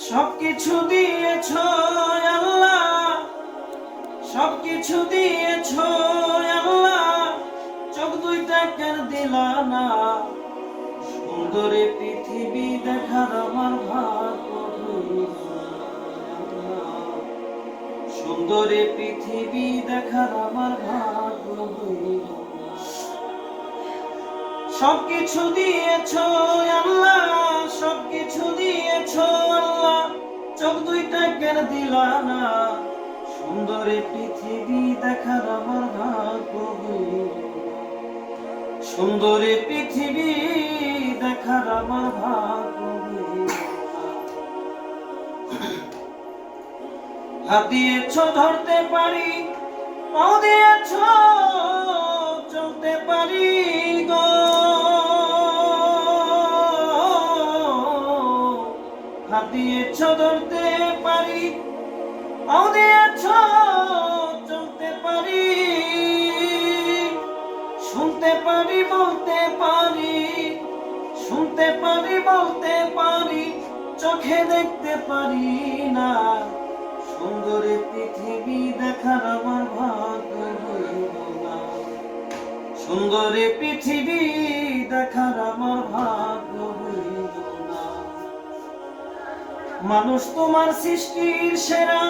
সবকিছু দিয়েছ আল্লাহ, সবকিছু দিয়েছ আল্লাহ, চোখ দুইটা কেন দিলা না? সুন্দরী পৃথিবী দেখার আমার ভাগ্য হইল না। সুন্দরী পৃথিবী দেখার আমার ভাগ্য হইল না। সবকিছু দিয়েছ আল্লাহ, সবকিছু দিয়েছ আল্লাহ, চোখ দুইটা কেন দিলা না? সুন্দরী পৃথিবী দেখার আমার ভাগ্য হইল না। সুন্দরী পৃথিবী দেখার আমার ভাগ্য হইল না। হাত দিয়েছ ধরতে পারি, পাও দিয়েছ চলতে পারি গো। হাত দিয়েছ ধরতে পারি, পাও দিয়েছ চলতে পারি, শুনতে পারি বলতে পারি, শুনতে পারি বলতে পারি, চোখে দেখতে পারি না। সুন্দরী পৃথিবী দেখার আমার ভাগ্য হইল না। সুন্দরী পৃথিবী দেখার আমার ভাগ্য হইল না। মানুষ তোমার সৃষ্টির সেরা,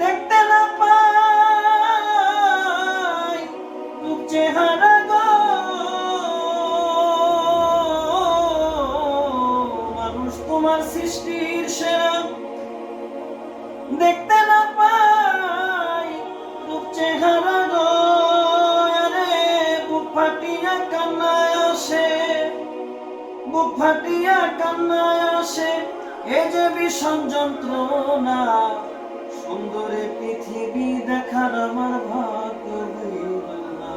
দেখতে না পাই রূপ চেহারা গো। মানুষ তোমার সৃষ্টির সেরা, দেখতে না পাই রূপ চেহারা গো। আরে বুক ফাটিয়া কান্নায় আসে, বুক ফাটিয়া কান্নায় আসে, এ যে ভীষণ যন্ত্রণা। সুন্দরী পৃথিবী দেখার আমার ভাগ্য হইল না।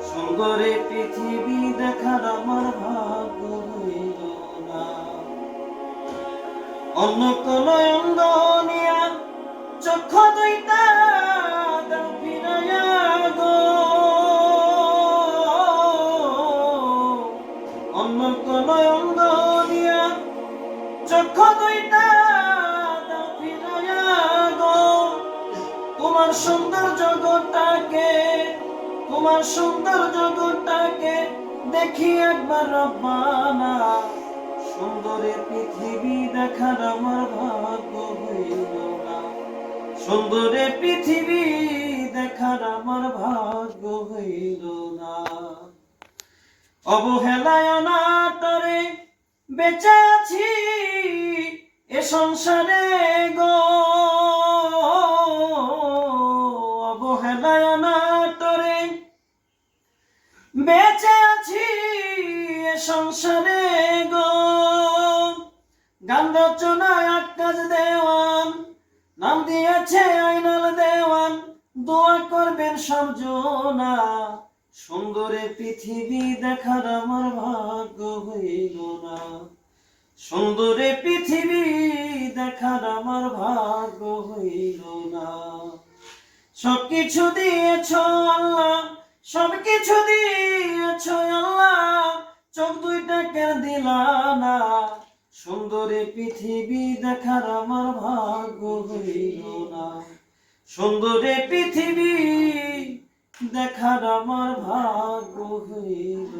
সুন্দরী পৃথিবী দেখার আমার ভাগ্য হইল না। অন্য কোন অঙ্গ নিয়া চক্ষু দুইটা দাও ফিরাইয়া গো। অন্য কোন অঙ্গ নিয়া চক্ষু দুইটা দাও ফিরাইয়া গো। তোমার সুন্দর জগৎটাকে, তোমার সুন্দর জগৎটাকে দেখি একবার রব্বানা। সুন্দরী পৃথিবী দেখার আমার ভাগ্য হইল না। সুন্দরী পৃথিবী দেখার আমার ভাগ্য হইল না। অবহেলায় অনাতরে বেঁচে আছি এ সংসারে গো। অবহেলায় অনাতরে বেঁচে আছি এ সংসারে গো। গান রচনায় আকাশ দেওয়ান, নাম দিয়েছে আইনাল দেওয়ান, দোয়া করবেন সবজনা। সুন্দরী পৃথিবী দেখার আমার ভাগ্য হইল না। সুন্দরী পৃথিবী দেখার আমার ভাগ্য হইল না। সবকিছু দিয়েছ আল্লাহ, সবকিছু দিয়েছ আল্লাহ, চোখ দুইটা কেন দিলা না? সুন্দরী পৃথিবী দেখার আমার ভাগ্য হইল না। সুন্দরী পৃথিবী দেখার আমার ভাগ্য হইল